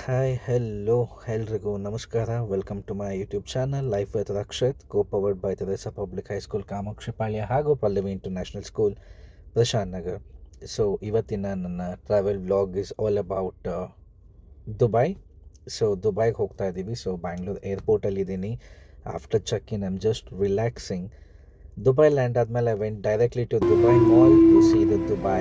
Hi hello ಎಲ್ರಿಗೂ ನಮಸ್ಕಾರ. Welcome to my YouTube channel life with Rakshith, co powered by Teresa public high school Kamakshipalya ಹಾಗೂ Pallavi international school Prashanth Nagar. So ಇವತ್ತಿನ ನನ್ನ travel vlog is all about Dubai. So ದುಬೈಗೆ ಹೋಗ್ತಾ ಇದ್ದೀವಿ. ಸೊ ಬ್ಯಾಂಗ್ಳೂರ್ ಏರ್ಪೋರ್ಟಲ್ಲಿದ್ದೀನಿ. After check in I'm just relaxing. Dubai land ಆದಮೇಲೆ I went directly to Dubai mall to see the Dubai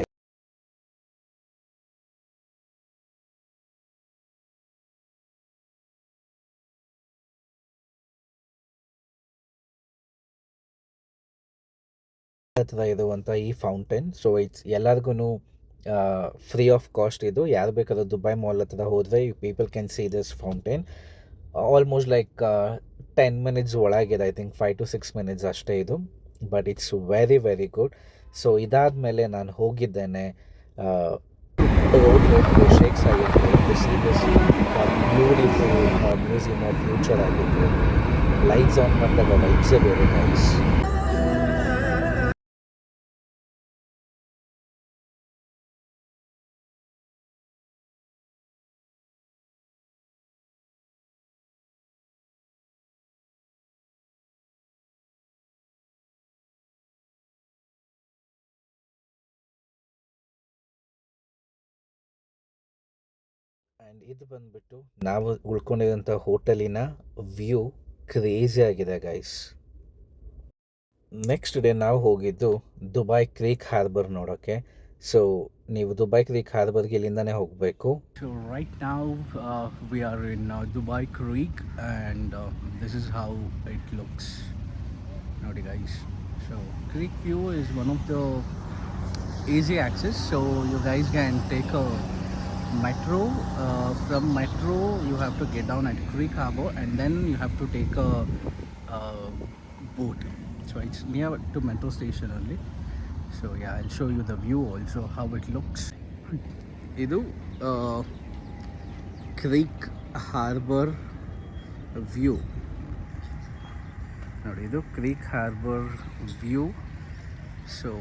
ಹತ್ರ ಇರುವಂಥ ಈ ಫೌಂಟೇನ್. ಸೊ ಇಟ್ಸ್ ಎಲ್ಲರಿಗೂ ಫ್ರೀ ಆಫ್ ಕಾಸ್ಟ್. ಇದು ಯಾರು ಬೇಕಾದ್ರೂ ದುಬೈ ಮಾಲ್ ಹತ್ರ ಹೋದರೆ people can see this fountain. Almost like 10 minutes ಒಳಗಿದೆ. ಐ ಥಿಂಕ್ 5 to 6 ಮಿನಿಟ್ಸ್ ಅಷ್ಟೇ ಇದು. But it's very very good. So ಇದಾದಮೇಲೆ ನಾನು ಹೋಗಿದ್ದೇನೆ ರೋಡ್ ಶೇಕ್ಸ್ ಆಗಿರ್ಬೋದು, to see this beautiful museum of future ಆಗಿರ್ಬೋದು. ಲೈಟ್ಸ್ ಆನ್ ಮಾಡಿದಾಗ ವೈಬ್ಸೇ ಬೇರೆ ಗೈಸ್. ಆ್ಯಂಡ್ ಇದು ಬಂದುಬಿಟ್ಟು ನಾವು ಉಳ್ಕೊಂಡಿರೋಂಥ ಹೋಟೆಲಿನ ವ್ಯೂ ಕ್ರೇಜಿ ಆಗಿದೆ ಗೈಸ್. ನೆಕ್ಸ್ಟ್ ಡೇ ನಾವು ಹೋಗಿದ್ದು ದುಬೈ ಕ್ರೀಕ್ ಹಾರ್ಬರ್ ನೋಡೋಕ್ಕೆ. ಸೊ ನೀವು ದುಬೈ ಕ್ರೀಕ್ ಹಾರ್ಬರ್ಗೆ ಇಲ್ಲಿಂದನೇ ಹೋಗಬೇಕು. So right now we are in Dubai Creek, and this is how it looks. Naughty guys. So Creek View is one of the easy access. So you guys can take a metro. From metro you have to get down at Creek Harbor, and then you have to take a boat. So it's near to metro station only. So yeah, I'll show you the view also how it looks. ಇದು creek harbour view ನೋಡಿ. ಇದು creek harbour view. So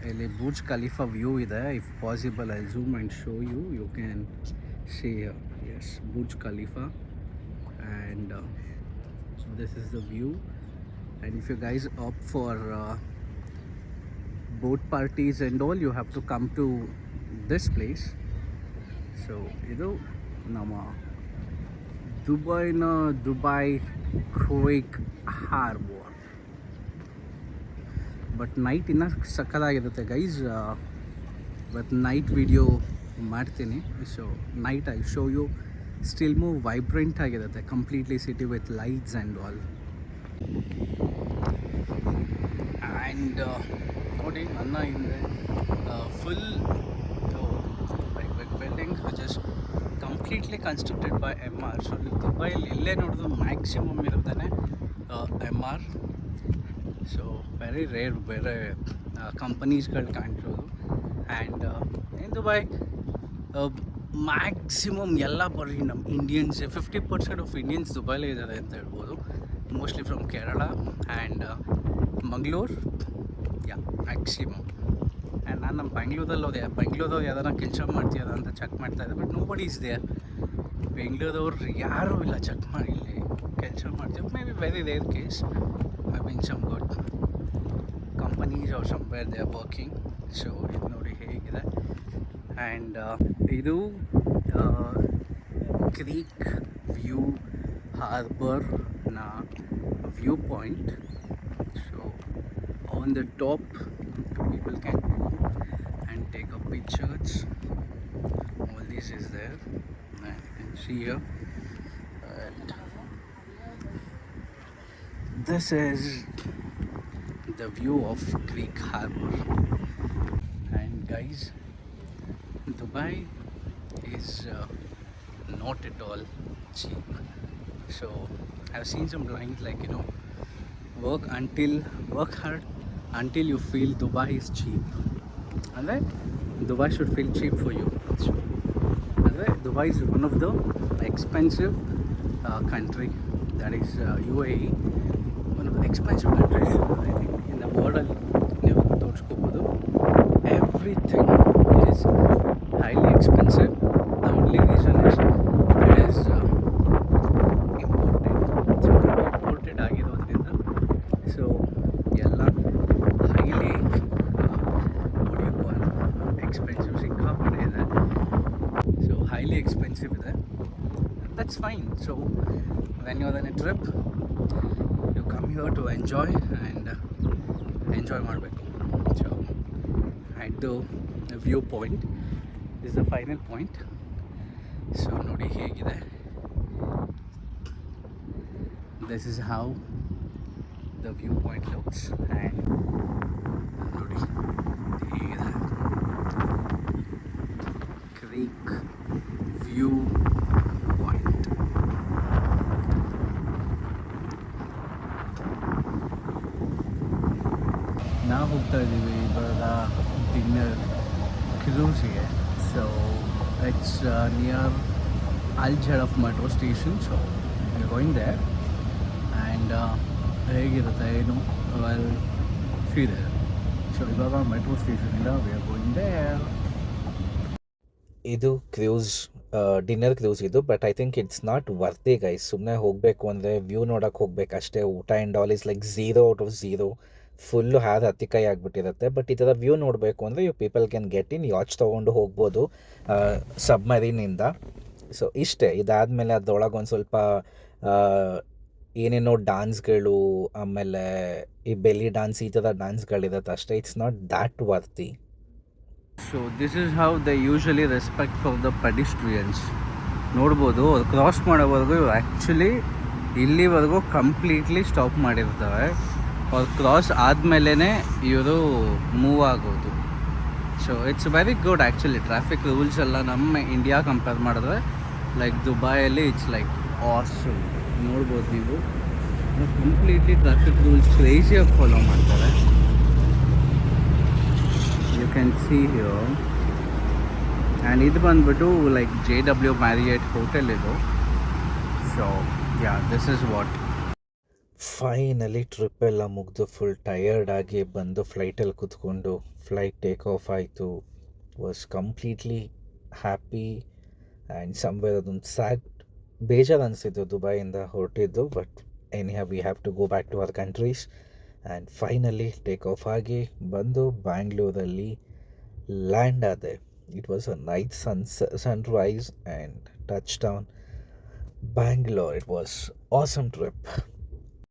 ಇಲ್ಲಿ Burj Khalifa view ಇದೆ. If possible I zoom and show you. You can see as Burj Khalifa, and this is the view. And if you guys opt for boat parties and all, you have to come to this place. So ಇದು ನಮ್ಮ ದುಬೈನ Dubai creek harbour. But night ಇನ್ನೂ ಸಕ್ಕತ್ತಾಗಿರುತ್ತೆ guys. But night video ಮಾಡ್ತೀನಿ. So night I show you. Still move vibrant ಆಗಿರುತ್ತೆ completely city with lights and all. And ನೋಡಿ ನನ್ನ ಹಿಂದೆ full big big buildings which is completely constructed by MR. So ದುಬೈಲಿ ಎಲ್ಲೇ ನೋಡಿದ್ರು ಮ್ಯಾಕ್ಸಿಮಮ್ ಇರುತ್ತಾನೆ MR. So very rare ಬೇರೆ ಕಂಪನೀಸ್ಗಳು ಕಾಣಿಸೋದು. ಆ್ಯಂಡ್ ಇನ್ ದುಬೈ ಮ್ಯಾಕ್ಸಿಮಮ್ ಎಲ್ಲ ಬರೀ ನಮ್ಮ ಇಂಡಿಯನ್ಸ್. 50% ಆಫ್ ಇಂಡಿಯನ್ಸ್ ದುಬೈಲೇ ಇದ್ದಾರೆ ಅಂತ ಹೇಳ್ಬೋದು. Mostly from Kerala and Mangaluru. Yeah maximum. And ನಾನು ನಮ್ಮ ಬೆಂಗ್ಳೂರಲ್ಲಿ ಹೋದೆ. ಬೆಂಗ್ಳೂರವ್ರು ಯಾವ್ದಾರ ಕೆಲಸ ಮಾಡ್ತೀರ ಅಂತ ಚೆಕ್ ಮಾಡ್ತಾಯಿದ್ದೆ. But nobody is there. ಬೆಂಗ್ಳೂರವ್ರು ಯಾರೂ ಇಲ್ಲ ಚೆಕ್ ಮಾಡಿ ಇಲ್ಲಿ ಕೆಲಸ ಮಾಡ್ತೀವಿ. Maybe very rare case. I mean some good companies are somewhere they are working. So ಇದು ನೋಡಿ ಹೇಗಿದೆ. ಆ್ಯಂಡ್ ಇದು ಕ್ರೀಕ್ ವ್ಯೂ ಹಾರ್ಬರ್ನ view point. So on the top people can go and take up pictures. All this is there, and you can see here. And this is the view of Creek Harbor. And guys, Dubai is not at all cheap. So I've seen some lines like, you know, work hard until you feel Dubai is cheap. And Dubai should feel cheap for you. And Dubai is one of the expensive country, that is UAE, one of the expensive countries I think in the world. ನೀವು ತೋರಿಸ್ಕೋಬೋದು. Everything is highly expensive. The highly expensive ಇದೆ. That's fine. So when you're on a trip, you come here to enjoy and enjoy ಮಾಡಬೇಕು. So at the viewpoint is the final point. So ನೋಡಿ ಹೇಗಿದೆ. This is how the viewpoint looks and ನೋಡಿ ಹೇಗಿದೆ. Creek view point. ನಾವು ಹೋಗ್ತಾ ಇದ್ದೀವಿ ಇವಾಗ dinner ಕ್ರೂಸಿಗೆ. So it's near Al Jaddaf metro station. So going there and ಹೇಗಿರುತ್ತೆ ಏನು ವೆಲ್ ಸಿ ದೇರ್. ಸೊ ಇವಾಗ ಮೆಟ್ರೋ ಸ್ಟೇಷನಿಂದ ವಿ ಆರ್ ಗೋಯಿಂಗ್ ದೇರ್. ಇದು ಕ್ರೂಸ್ ಡಿನ್ನರ್ ಕ್ರೂಸ್ ಇದು, but I think it's not worthy guys. ಸುಮ್ಮನೆ ಹೋಗಬೇಕು ಅಂದರೆ ವ್ಯೂ ನೋಡೋಕೆ ಹೋಗ್ಬೇಕು ಅಷ್ಟೇ. ಊಟ and all is like 0 out of 0. Full ಹಾದು ಹತ್ತಿಕಾಯಿ ಆಗಿಬಿಟ್ಟಿರುತ್ತೆ. ಬಟ್ ಈ ಥರ ವ್ಯೂ ನೋಡಬೇಕು ಅಂದರೆ you people can get in ಯಾಚ್ ತೊಗೊಂಡು ಹೋಗ್ಬೋದು ಸಬ್ಮರೀನಿಂದ. ಸೊ ಇಷ್ಟೇ. ಇದಾದಮೇಲೆ ಅದರೊಳಗೆ ಒಂದು ಸ್ವಲ್ಪ ಏನೇನೋ ಡಾನ್ಸ್ಗಳು, ಆಮೇಲೆ ಈ ಬೆಲ್ಲಿ ಡಾನ್ಸ್, ಈ ಥರ ಡಾನ್ಸ್ಗಳಿರುತ್ತೆ ಅಷ್ಟೇ. It's not that worthy. So this is how they usually respect for the pedestrians. ನೋಡ್ಬೋದು ಅವ್ರು ಕ್ರಾಸ್ ಮಾಡೋವರೆಗೂ ಇವ್ರು ಆ್ಯಕ್ಚುಲಿ ಇಲ್ಲಿವರೆಗೂ ಕಂಪ್ಲೀಟ್ಲಿ ಸ್ಟಾಪ್ ಮಾಡಿರ್ತಾರೆ. ಅವ್ರು ಕ್ರಾಸ್ ಆದಮೇಲೆ ಇವರು ಮೂವ್ ಆಗೋದು. So it's very good actually. Traffic rules ಎಲ್ಲ ನಮ್ಮ ಇಂಡಿಯಾ ಕಂಪೇರ್ ಮಾಡಿದ್ರೆ ಲೈಕ್ ದುಬೈಯಲ್ಲಿ ಇಟ್ಸ್ ಲೈಕ್ ಆಸಮ್. ನೋಡ್ಬೋದು ನೀವು ಕಂಪ್ಲೀಟ್ಲಿ ಟ್ರಾಫಿಕ್ ರೂಲ್ಸ್ ಕ್ರೇಜಿಯಾಗಿ ಫಾಲೋ ಮಾಡ್ತಾರೆ. You can see here, and ಇದು ಬಂದ್ಬಿಟ್ಟು ಲೈಕ್ JW Marriott ಹೋಟೆಲ್ ಇದು. So yeah this is what. Finally trip ಎಲ್ಲ ಮುಗಿದು ಫುಲ್ ಟಯರ್ಡ್ ಆಗಿ ಬಂದು ಫ್ಲೈಟಲ್ಲಿ ಕೂತ್ಕೊಂಡು ಫ್ಲೈಟ್ ಟೇಕ್ ಆಫ್ ಆಯಿತು. Was completely happy and somewhere ಅದೊಂದು ಸ್ಯಾಡ್ ಬೇಜಾರು ಅನಿಸಿದ್ದು ದುಬೈಯಿಂದ ಹೊರಟಿದ್ದು. But anyhow we have to go back to our countries. And finally take off ಆಗಿ ಬಂದು ಬ್ಯಾಂಗ್ಳೂರಲ್ಲಿ ಲ್ಯಾಂಡ್ ಆದೆ. It was a night sunrise and touch down Bangalore. It was awesome trip.